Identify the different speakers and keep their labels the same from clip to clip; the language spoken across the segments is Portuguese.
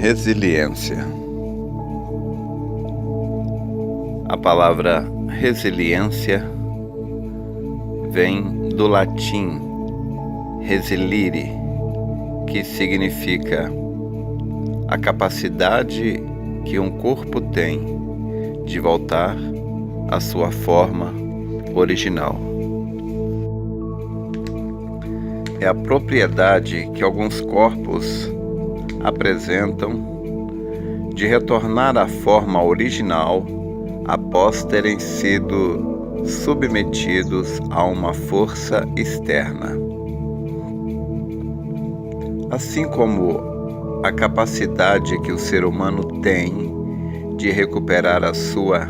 Speaker 1: Resiliência. A palavra resiliência vem do latim resilire, que significa a capacidade que um corpo tem de voltar à sua forma original. É a propriedade que alguns corpos apresentam de retornar à forma original após terem sido submetidos a uma força externa. Assim como a capacidade que o ser humano tem de recuperar a sua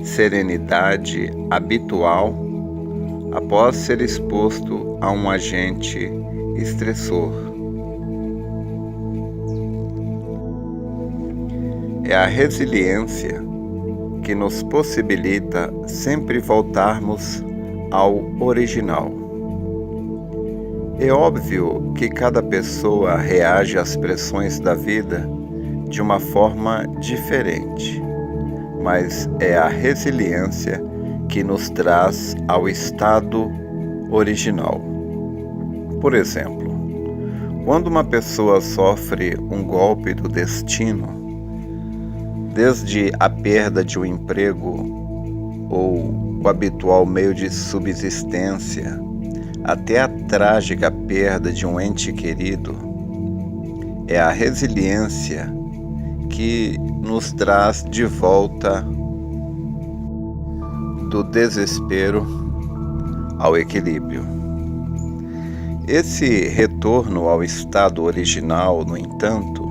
Speaker 1: serenidade habitual após ser exposto a um agente estressor. É a resiliência que nos possibilita sempre voltarmos ao original. É óbvio que cada pessoa reage às pressões da vida de uma forma diferente, mas é a resiliência que nos traz ao estado original. Por exemplo, quando uma pessoa sofre um golpe do destino, desde a perda de um emprego ou o habitual meio de subsistência, até a trágica perda de um ente querido, é a resiliência que nos traz de volta do desespero ao equilíbrio. Esse retorno ao estado original, no entanto,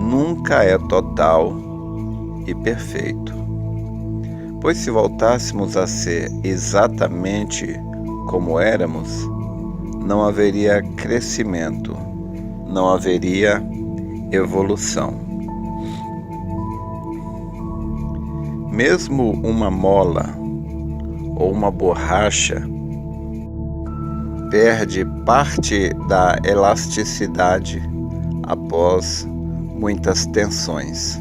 Speaker 1: nunca é total e perfeito, pois se voltássemos a ser exatamente como éramos, não haveria crescimento, não haveria evolução. Mesmo uma mola ou uma borracha perde parte da elasticidade após muitas tensões.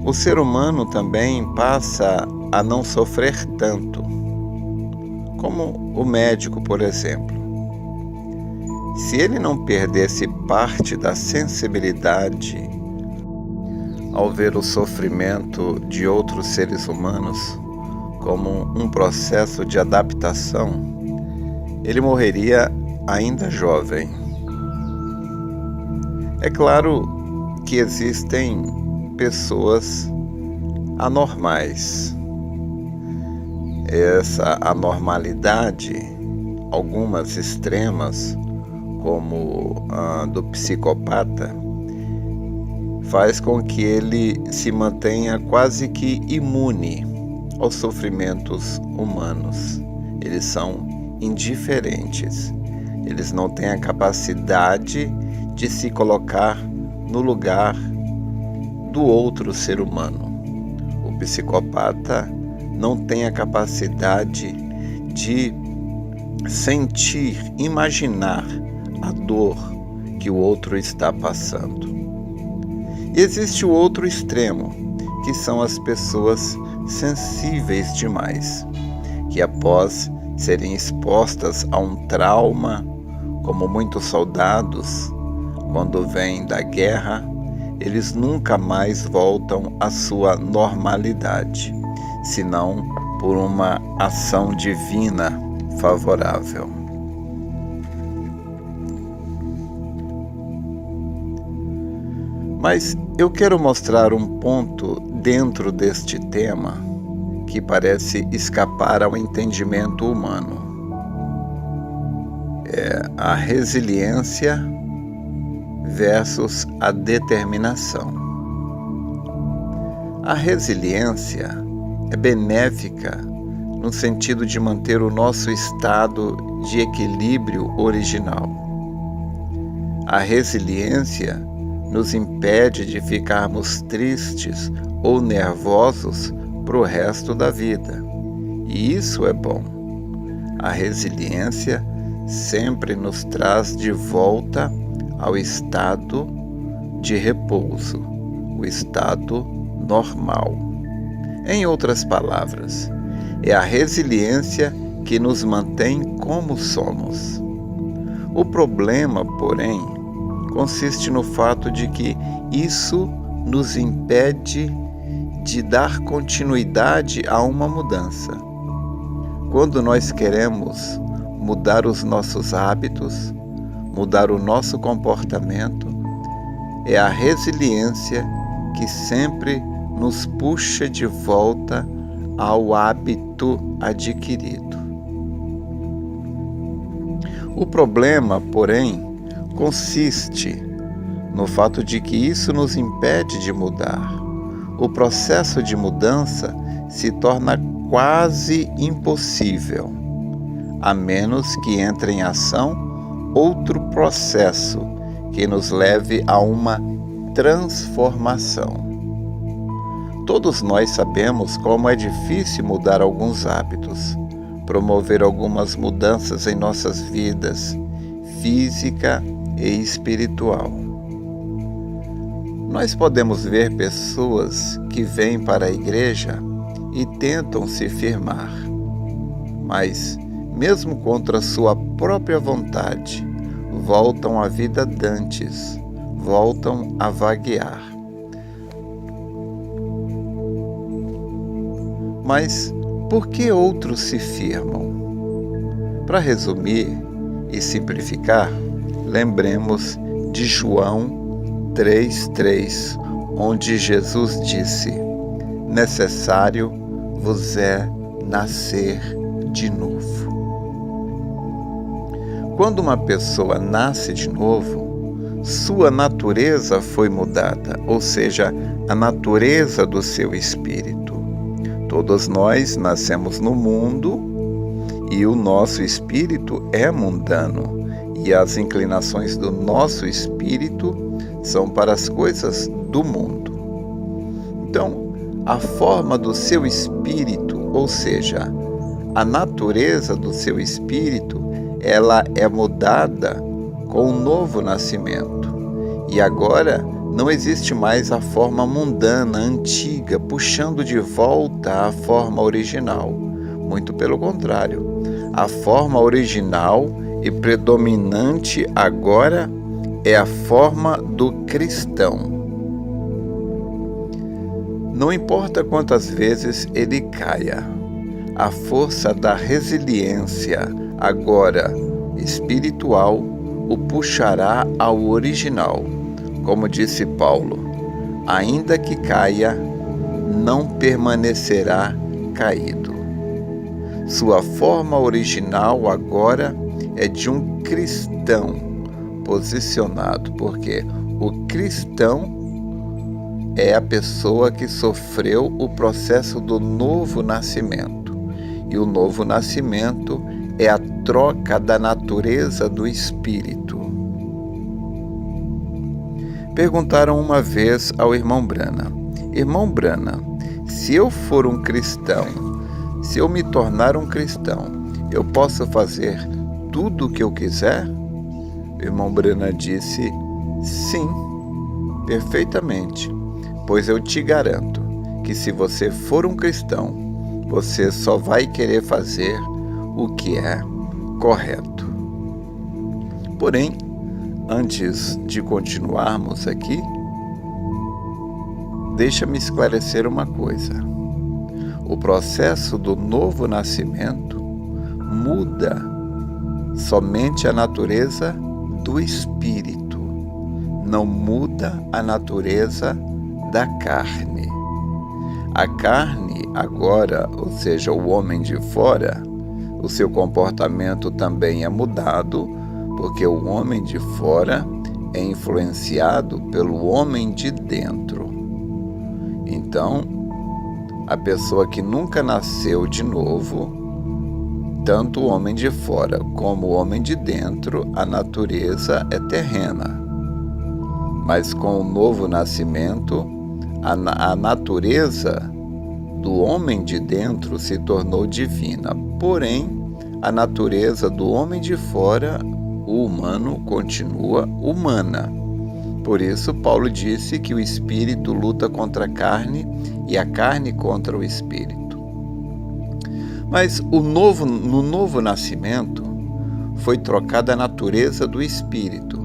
Speaker 1: O ser humano também passa a não sofrer tanto, como o médico, por exemplo. Se ele não perdesse parte da sensibilidade ao ver o sofrimento de outros seres humanos como um processo de adaptação, ele morreria ainda jovem. É claro que existem pessoas anormais. Essa anormalidade, algumas extremas, como a do psicopata, faz com que ele se mantenha quase que imune aos sofrimentos humanos. Eles são indiferentes. Eles não têm a capacidade de se colocar no lugar do outro ser humano. O psicopata não tem a capacidade de sentir, imaginar a dor que o outro está passando. E existe o outro extremo, que são as pessoas sensíveis demais, que após serem expostas a um trauma, como muitos soldados, quando vêm da guerra, eles nunca mais voltam à sua normalidade, senão por uma ação divina favorável. Mas eu quero mostrar um ponto dentro deste tema que parece escapar ao entendimento humano. É a resiliência versus a determinação. A resiliência é benéfica no sentido de manter o nosso estado de equilíbrio original. A resiliência nos impede de ficarmos tristes ou nervosos para o resto da vida. E isso é bom. A resiliência sempre nos traz de volta ao estado de repouso, o estado normal. Em outras palavras, é a resiliência que nos mantém como somos. O problema, porém, consiste no fato de que isso nos impede de dar continuidade a uma mudança. Quando nós queremos mudar os nossos hábitos, mudar o nosso comportamento, é a resiliência que sempre nos puxa de volta ao hábito adquirido. O problema, porém, consiste no fato de que isso nos impede de mudar. O processo de mudança se torna quase impossível, a menos que entre em ação outro processo que nos leve a uma transformação. Todos nós sabemos como é difícil mudar alguns hábitos, promover algumas mudanças em nossas vidas, física e espiritual. Nós podemos ver pessoas que vêm para a igreja e tentam se firmar, mas, mesmo contra sua própria vontade, voltam à vida dantes, voltam a vaguear. Mas por que outros se firmam? Para resumir e simplificar, lembremos de João 3,3, onde Jesus disse: necessário vos é nascer de novo. Quando uma pessoa nasce de novo, sua natureza foi mudada, ou seja, a natureza do seu espírito. Todos nós nascemos no mundo e o nosso espírito é mundano, e as inclinações do nosso espírito são para as coisas do mundo. Então, a forma do seu espírito, ou seja, a natureza do seu espírito, ela é mudada com o novo nascimento. E agora não existe mais a forma mundana, antiga, puxando de volta a forma original. Muito pelo contrário, a forma original e predominante agora é a forma do cristão. Não importa quantas vezes ele caia, a força da resiliência, agora espiritual, o puxará ao original. Como disse Paulo, ainda que caia, não permanecerá caído. Sua forma original agora é de um cristão posicionado, porque o cristão é a pessoa que sofreu o processo do novo nascimento. E o novo nascimento é a troca da natureza do espírito. Perguntaram uma vez ao irmão Brana: irmão Brana, se eu for um cristão, se eu me tornar um cristão, eu posso fazer tudo o que eu quiser? O irmão Brana disse: sim, perfeitamente, pois eu te garanto que se você for um cristão, você só vai querer fazer o que é correto. Porém, antes de continuarmos aqui, deixa-me esclarecer uma coisa. O processo do novo nascimento muda somente a natureza do espírito, não muda a natureza da carne. A carne agora, ou seja, o homem de fora, o seu comportamento também é mudado, porque o homem de fora é influenciado pelo homem de dentro. Então, a pessoa que nunca nasceu de novo, tanto o homem de fora como o homem de dentro, a natureza é terrena. Mas com o novo nascimento, a natureza do homem de dentro se tornou divina. Porém, a natureza do homem de fora, o humano, continua humana. Por isso, Paulo disse que o espírito luta contra a carne e a carne contra o espírito. Mas no novo nascimento foi trocada a natureza do espírito,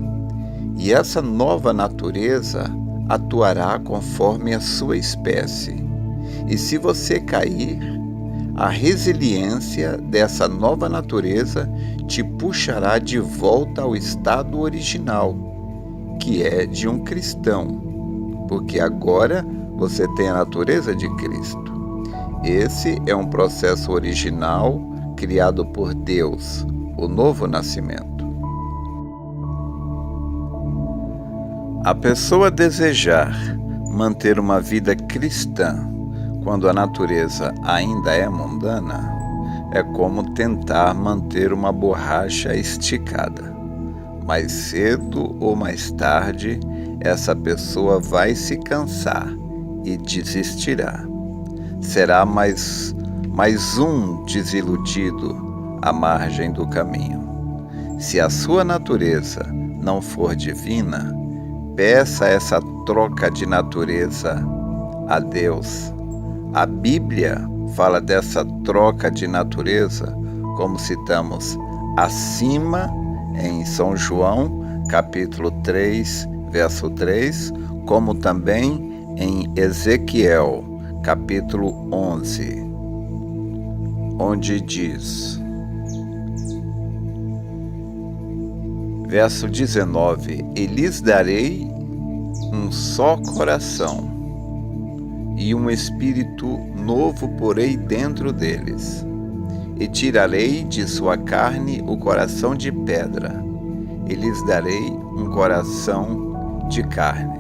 Speaker 1: e essa nova natureza atuará conforme a sua espécie. E se você cair, a resiliência dessa nova natureza te puxará de volta ao estado original, que é de um cristão, porque agora você tem a natureza de Cristo. Esse é um processo original criado por Deus, o novo nascimento. A pessoa desejar manter uma vida cristã quando a natureza ainda é mundana é como tentar manter uma borracha esticada. Mais cedo ou mais tarde, essa pessoa vai se cansar e desistirá. Será mais um desiludido à margem do caminho. Se a sua natureza não for divina, peça essa troca de natureza a Deus. A Bíblia fala dessa troca de natureza, como citamos acima em São João, capítulo 3, verso 3, como também em Ezequiel, capítulo 11, onde diz, verso 19, e lhes darei um só coração, e um espírito novo porei dentro deles, e tirarei de sua carne o coração de pedra, e lhes darei um coração de carne.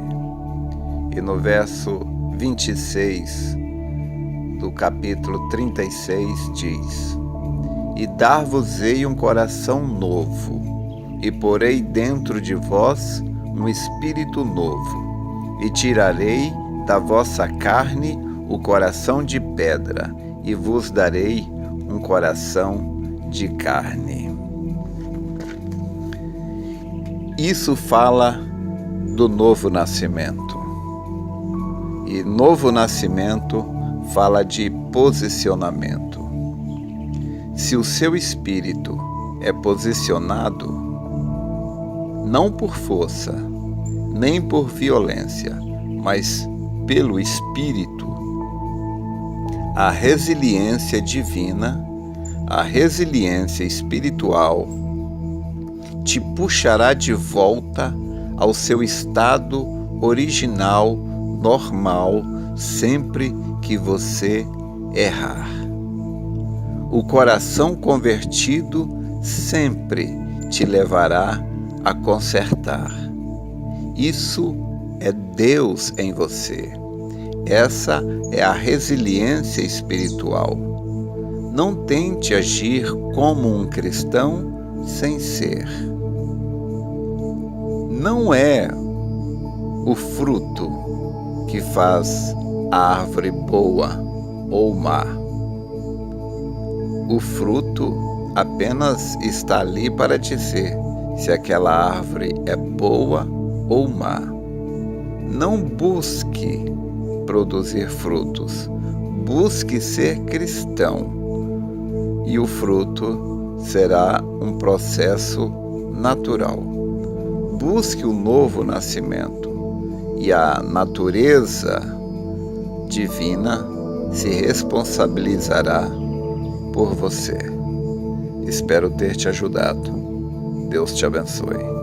Speaker 1: E no verso 26 do capítulo 36 diz, e dar-vos-ei um coração novo, e porei dentro de vós um espírito novo, e tirarei da vossa carne o coração de pedra, e vos darei um coração de carne. Isso fala do novo nascimento. E novo nascimento fala de posicionamento. Se o seu espírito é posicionado, não por força, nem por violência, mas pelo Espírito, a resiliência divina, a resiliência espiritual, te puxará de volta ao seu estado original, normal, sempre que você errar. O coração convertido sempre te levará a consertar. Isso é Deus em você. Essa é a resiliência espiritual. Não tente agir como um cristão sem ser. Não é o fruto que faz a árvore boa ou má. O fruto apenas está ali para dizer se aquela árvore é boa ou má. Não busque produzir frutos, busque ser cristão, e o fruto será um processo natural. Busque o novo nascimento, e a natureza divina se responsabilizará por você. Espero ter te ajudado. Deus te abençoe.